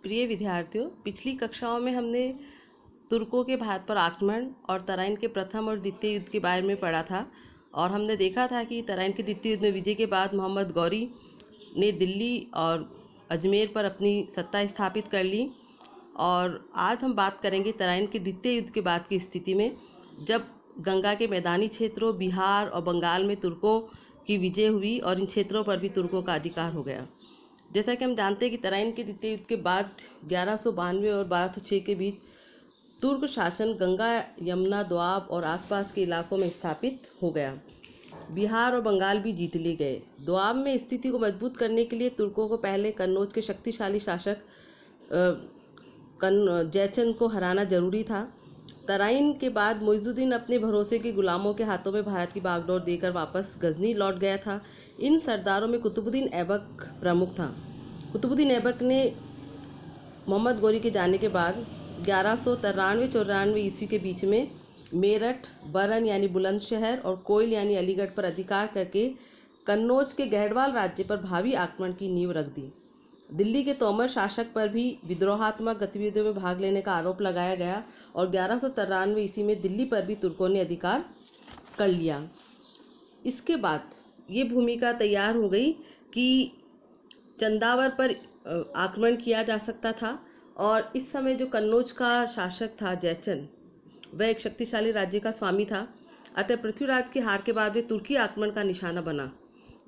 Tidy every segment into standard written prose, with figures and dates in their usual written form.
प्रिय विद्यार्थियों, पिछली कक्षाओं में हमने तुर्कों के भारत पर आक्रमण और तराइन के प्रथम और द्वितीय युद्ध के बारे में पढ़ा था। और हमने देखा था कि तराइन के द्वितीय युद्ध में विजय के बाद मोहम्मद गौरी ने दिल्ली और अजमेर पर अपनी सत्ता स्थापित कर ली। और आज हम बात करेंगे तराइन के द्वितीय युद्ध के बाद की स्थिति में, जब गंगा के मैदानी क्षेत्रों, बिहार और बंगाल में तुर्कों की विजय हुई और इन क्षेत्रों पर भी तुर्कों का अधिकार हो गया। जैसा कि हम जानते हैं कि तराइन के द्वितीय युद्ध के बाद 1192 और 1206 के बीच तुर्क शासन गंगा, यमुना, दोआब और आसपास के इलाकों में स्थापित हो गया। बिहार और बंगाल भी जीत लिए गए। दोआब में स्थिति को मजबूत करने के लिए तुर्कों को पहले कन्नौज के शक्तिशाली शासक जयचंद को हराना जरूरी था। तराइन के बाद मुइजुद्दीन अपने भरोसे के गुलामों के हाथों में भारत की बागडोर देकर वापस गजनी लौट गया था। इन सरदारों में कुतुबुद्दीन ऐबक प्रमुख था। कुतुबुद्दीन ऐबक ने मोहम्मद गौरी के जाने के बाद 1193-94 ईस्वी के बीच में मेरठ, बरन यानी बुलंदशहर और कोइल यानी अलीगढ़ पर अधिकार करके कन्नौज के गढ़वाल राज्य पर भावी आक्रमण की नींव रख दी। दिल्ली के तोमर शासक पर भी विद्रोहात्मक गतिविधियों में भाग लेने का आरोप लगाया गया और 1193 ईस्वी में दिल्ली पर भी तुर्कों ने अधिकार कर लिया। इसके बाद ये भूमिका तैयार हो गई कि चंदावर पर आक्रमण किया जा सकता था। और इस समय जो कन्नौज का शासक था जयचंद, वह एक शक्तिशाली राज्य का स्वामी था। अतः पृथ्वीराज की हार के बाद वे तुर्की आक्रमण का निशाना बना,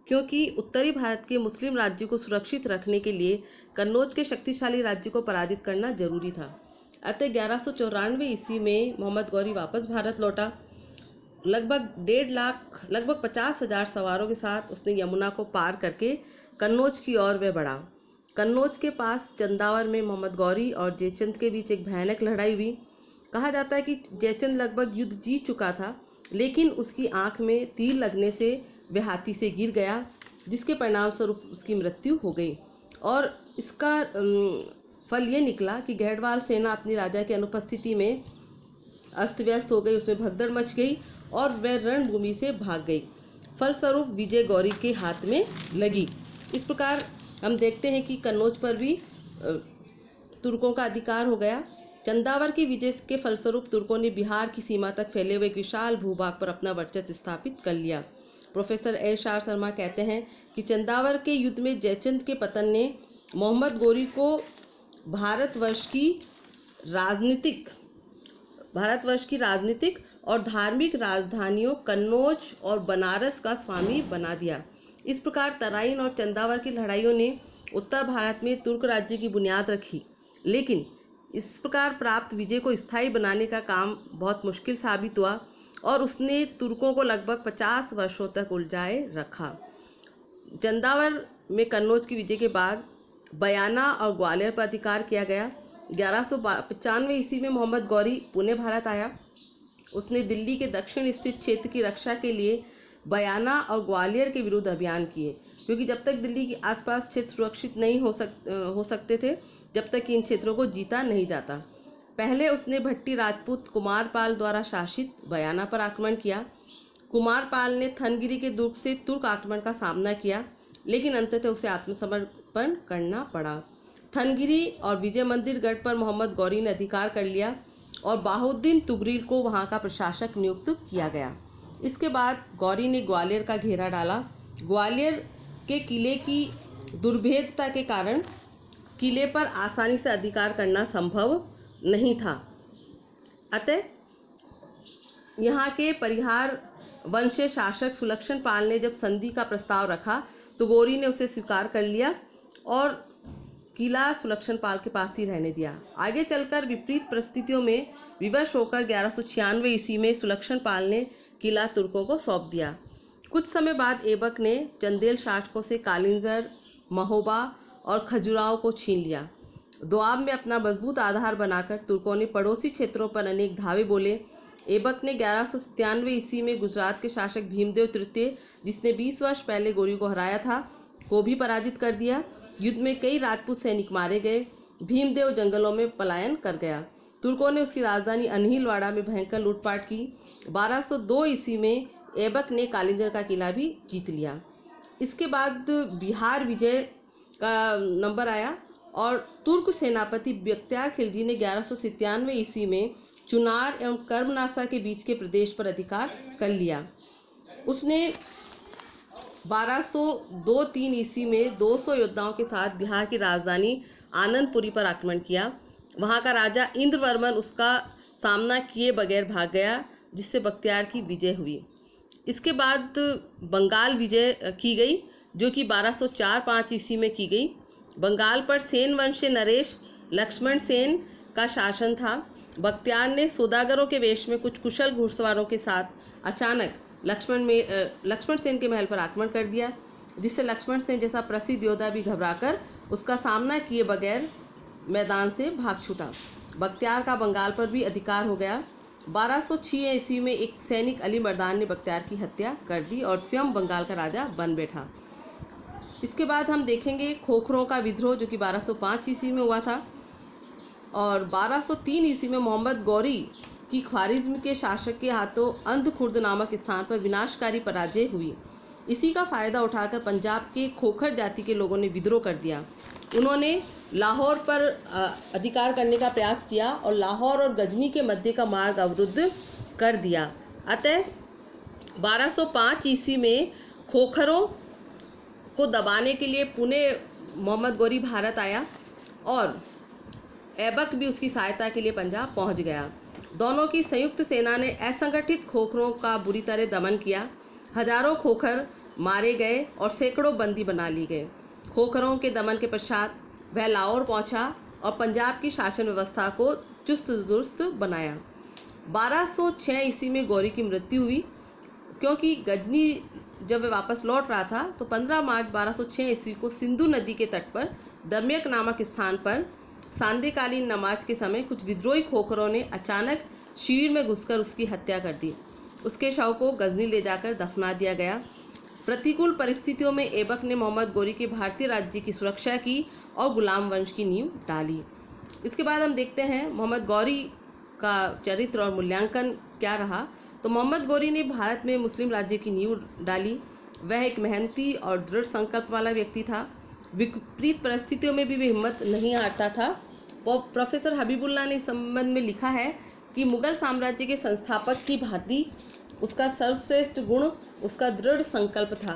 क्योंकि उत्तरी भारत के मुस्लिम राज्य को सुरक्षित रखने के लिए कन्नौज के शक्तिशाली राज्य को पराजित करना जरूरी था। अतः 1194 ईस्वी में मोहम्मद गौरी वापस भारत लौटा। लगभग 50,000 सवारों के साथ उसने यमुना को पार करके कन्नौज की ओर वह बढ़ा। कन्नौज के पास चंदावर में मोहम्मद गौरी और जयचंद के बीच एक भयानक लड़ाई हुई। कहा जाता है कि जयचंद लगभग युद्ध जीत चुका था, लेकिन उसकी आंख में तीर लगने से वह हाथी से गिर गया, जिसके परिणाम स्वरूप उसकी मृत्यु हो गई। और इसका फल ये निकला कि गढ़वाल सेना अपनी राजा की अनुपस्थिति में अस्त व्यस्त हो गई, उसमें भगदड़ मच गई और वह रणभूमि से भाग गई। फलस्वरूप विजय गौरी के हाथ में लगी। इस प्रकार हम देखते हैं कि कन्नौज पर भी तुर्कों का अधिकार हो गया। चंदावर की विजय के फलस्वरूप तुर्कों ने बिहार की सीमा तक फैले हुए एक विशाल भूभाग पर अपना वर्चस्व स्थापित कर लिया। प्रोफेसर एस आर शर्मा कहते हैं कि चंदावर के युद्ध में जयचंद के पतन ने मोहम्मद गौरी को भारतवर्ष की राजनीतिक और धार्मिक राजधानियों कन्नौज और बनारस का स्वामी बना दिया। इस प्रकार तराइन और चंदावर की लड़ाइयों ने उत्तर भारत में तुर्क राज्य की बुनियाद रखी, लेकिन इस प्रकार प्राप्त विजय को स्थायी बनाने का काम बहुत मुश्किल साबित हुआ और उसने तुर्कों को लगभग 50 वर्षों तक उलझाए रखा। चंदावर में कन्नौज की विजय के बाद बयाना और ग्वालियर पर अधिकार किया गया। 1195 ईस्वी में मोहम्मद गौरी पुणे भारत आया। उसने दिल्ली के दक्षिण स्थित क्षेत्र की रक्षा के लिए बयाना और ग्वालियर के विरुद्ध अभियान किए, क्योंकि जब तक दिल्ली के आसपास क्षेत्र सुरक्षित नहीं हो सकते थे, जब तक इन क्षेत्रों को जीता नहीं जाता। पहले उसने भट्टी राजपूत कुमारपाल द्वारा शासित बयाना पर आक्रमण किया। कुमारपाल ने थनगिरी के दुर्ग से तुर्क आक्रमण का सामना किया, लेकिन अंततः उसे आत्मसमर्पण करना पड़ा। थनगिरी और विजय मंदिर गढ़ पर मोहम्मद गौरी ने अधिकार कर लिया और बाहुद्दीन तुगरील को वहां का प्रशासक नियुक्त किया गया। इसके बाद गौरी ने ग्वालियर का घेरा डाला। ग्वालियर के किले की दुर्भेद्यता के कारण किले पर आसानी से अधिकार करना संभव नहीं था। अतः यहाँ के परिहार वंशीय शासक सुलक्षण पाल ने जब संधि का प्रस्ताव रखा तो गौरी ने उसे स्वीकार कर लिया और किला सुलक्षण पाल के पास ही रहने दिया। आगे चलकर विपरीत परिस्थितियों में विवश होकर 1196 ईस्वी में सुलक्षण पाल ने किला तुर्कों को सौंप दिया। कुछ समय बाद ऐबक ने चंदेल शासकों से कालिंजर, महोबा और खजुराहो को छीन लिया। दोआब में अपना मजबूत आधार बनाकर तुर्कों ने पड़ोसी क्षेत्रों पर अनेक धावे बोले। ऐबक ने 1197 ईस्वी में गुजरात के शासक भीमदेव तृतीय, जिसने 20 वर्ष पहले गौरी को हराया था, को भी पराजित कर दिया। युद्ध में कई राजपूत सैनिक मारे गए। भीमदेव जंगलों में पलायन कर गया। तुर्कों ने उसकी राजधानी अनहिलवाड़ा में भयंकर लूटपाट की। 1202 ईस्वी में ऐबक ने कालिंजर का किला भी जीत लिया। इसके बाद बिहार विजय का नंबर आया और तुर्क सेनापति बख्तियार खिलजी ने 1197 ईस्वी में चुनार एवं कर्मनासा के बीच के प्रदेश पर अधिकार कर लिया। उसने 1202-3 ईस्वी में 200 योद्धाओं के साथ बिहार की राजधानी आनंदपुरी पर आक्रमण किया। वहां का राजा इंद्रवर्मन उसका सामना किए बगैर भाग गया, जिससे बख्तियार की विजय हुई। इसके बाद बंगाल विजय की गई, जो कि 1204-5 ईस्वी में की गई। बंगाल पर सेन वंश से नरेश लक्ष्मण सेन का शासन था। बख्तियार ने सौदागरों के वेश में कुछ कुशल घुड़सवारों के साथ अचानक लक्ष्मण सेन के महल पर आक्रमण कर दिया, जिससे लक्ष्मण सेन जैसा प्रसिद्ध योद्धा भी घबराकर उसका सामना किए बगैर मैदान से भाग छूटा। बख्तियार का बंगाल पर भी अधिकार हो गया। 1206 ईस्वी में एक सैनिक अली मर्दान ने बख्तियार की हत्या कर दी और स्वयं बंगाल का राजा बन बैठा। इसके बाद हम देखेंगे खोखरों का विद्रोह, जो कि 1205 ईस्वी में हुआ था। और 1203 ईस्वी में मोहम्मद गौरी की ख्वारिज्म के शासक के हाथों अंधखुर्द नामक स्थान पर विनाशकारी पराजय हुई। इसी का फायदा उठाकर पंजाब के खोखर जाति के लोगों ने विद्रोह कर दिया। उन्होंने लाहौर पर अधिकार करने का प्रयास किया और लाहौर और गजनी के मध्य का मार्ग अवरुद्ध कर दिया। अतः 1205 ईस्वी में खोखरों को दबाने के लिए पुणे मोहम्मद गौरी भारत आया और ऐबक भी उसकी सहायता के लिए पंजाब पहुंच गया। दोनों की संयुक्त सेना ने असंगठित खोखरों का बुरी तरह दमन किया। हजारों खोखर मारे गए और सैकड़ों बंदी बना लिए गए। खोखरों के दमन के पश्चात वह लाहौर पहुंचा और पंजाब की शासन व्यवस्था को चुस्त दुरुस्त बनाया। 1206 ईस्वी में गौरी की मृत्यु हुई, क्योंकि गजनी जब वह वापस लौट रहा था तो 15 मार्च 1206 ईस्वी को सिंधु नदी के तट पर दम्यक नामक स्थान पर सांध्यकालीन नमाज के समय कुछ विद्रोही खोखरों ने अचानक शिविर में घुसकर उसकी हत्या कर दी। उसके शव को गजनी ले जाकर दफना दिया गया। प्रतिकूल परिस्थितियों में ऐबक ने मोहम्मद गौरी के भारतीय राज्य की सुरक्षा की और गुलाम वंश की नींव डाली। इसके बाद हम देखते हैं मोहम्मद गौरी का चरित्र और मूल्यांकन क्या रहा। तो मोहम्मद गौरी ने भारत में मुस्लिम राज्य की नींव डाली। वह एक मेहनती और दृढ़ संकल्प वाला व्यक्ति था। विपरीत परिस्थितियों में भी वह हिम्मत नहीं हारता था। प्रोफेसर हबीबुल्लाह ने इस संबंध में लिखा है कि मुगल साम्राज्य के संस्थापक की भांति उसका सर्वश्रेष्ठ गुण उसका दृढ़ संकल्प था,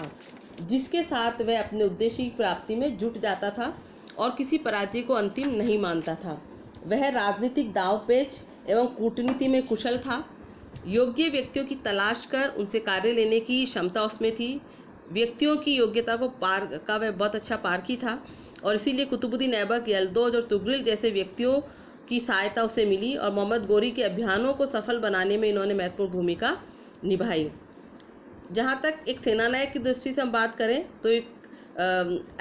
जिसके साथ वह अपने उद्देश्य की प्राप्ति में जुट जाता था और किसी पराजय को अंतिम नहीं मानता था। वह राजनीतिक दांवपेच एवं कूटनीति में कुशल था। योग्य व्यक्तियों की तलाश कर उनसे कार्य लेने की क्षमता उसमें थी। व्यक्तियों की योग्यता को वह बहुत अच्छा पारखी था और इसीलिए कुतुबुद्दीन ऐबक, यलदौज और तुगरिल जैसे व्यक्तियों की सहायता उसे मिली और मोहम्मद गौरी के अभियानों को सफल बनाने में इन्होंने महत्वपूर्ण भूमिका निभाई। जहाँ तक एक सेनानायक की दृष्टि से हम बात करें तो एक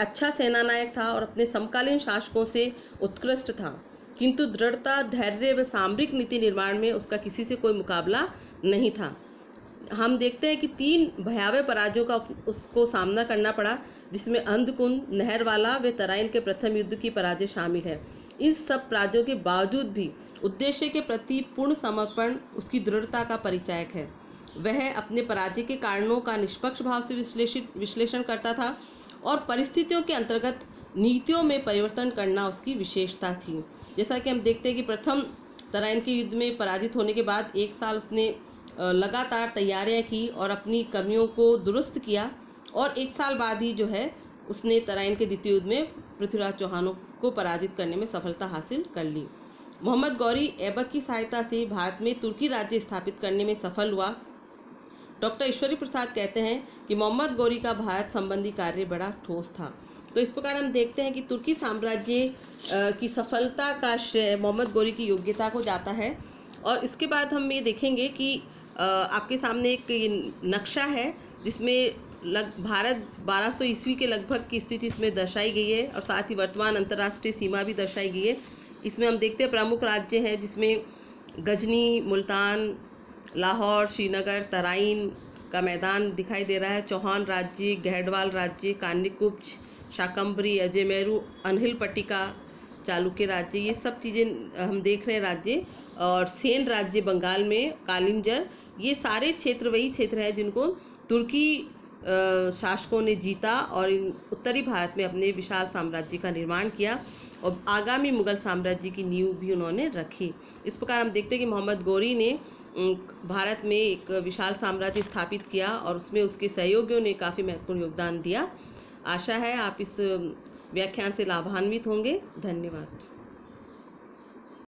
अच्छा सेनानायक था और अपने समकालीन शासकों से उत्कृष्ट था, किंतु दृढ़ता, धैर्य व सामरिक नीति निर्माण में उसका किसी से कोई मुकाबला नहीं था। हम देखते हैं कि 3 भयावह पराजयों का उसको सामना करना पड़ा, जिसमें अंधकुंद, नहरवाला व तराइन के प्रथम युद्ध की पराजय शामिल है। इस सब पराजयों के बावजूद भी उद्देश्य के प्रति पूर्ण समर्पण उसकी दृढ़ता का परिचायक है। वह अपने पराजय के कारणों का निष्पक्ष भाव से विश्लेषण करता था और परिस्थितियों के अंतर्गत नीतियों में परिवर्तन करना उसकी विशेषता थी। जैसा कि हम देखते हैं कि प्रथम तराइन के युद्ध में पराजित होने के बाद 1 साल उसने लगातार तैयारियां की और अपनी कमियों को दुरुस्त किया और 1 साल बाद ही जो है उसने तराइन के द्वितीय युद्ध में पृथ्वीराज चौहानों को पराजित करने में सफलता हासिल कर ली। मोहम्मद गौरी ऐबक की सहायता से भारत में तुर्की राज्य स्थापित करने में सफल हुआ। डॉक्टर ईश्वरी प्रसाद कहते हैं कि मोहम्मद गौरी का भारत संबंधी कार्य बड़ा ठोस था। तो इस प्रकार हम देखते हैं कि तुर्की साम्राज्य की सफलता का श्रेय मोहम्मद गौरी की योग्यता को जाता है। और इसके बाद हम ये देखेंगे कि आपके सामने एक नक्शा है जिसमें भारत 1200 ईस्वी के लगभग की स्थिति इसमें दर्शाई गई है और साथ ही वर्तमान अंतर्राष्ट्रीय सीमा भी दर्शाई गई है। इसमें हम देखते हैं प्रमुख राज्य हैं जिसमें गजनी, मुल्तान, लाहौर, श्रीनगर, तराइन का मैदान दिखाई दे रहा है। चौहान राज्य, गहडवाल राज्य, कान्यकुब्ज, शाकंभरी, अजयमेरू, अनहिल पट्टिका, चालुक्य राज्य, ये सब चीज़ें हम देख रहे हैं राज्य। और सेन राज्य बंगाल में, कालिंजर, ये सारे क्षेत्र वही क्षेत्र है जिनको तुर्की शासकों ने जीता और इन उत्तरी भारत में अपने विशाल साम्राज्य का निर्माण किया और आगामी मुगल साम्राज्य की नींव भी उन्होंने रखी। इस प्रकार हम देखते हैं कि मोहम्मद गौरी ने भारत में एक विशाल साम्राज्य स्थापित किया और उसमें उसके सहयोगियों ने काफ़ी महत्वपूर्ण योगदान दिया। आशा है आप इस व्याख्यान से लाभान्वित होंगे। धन्यवाद।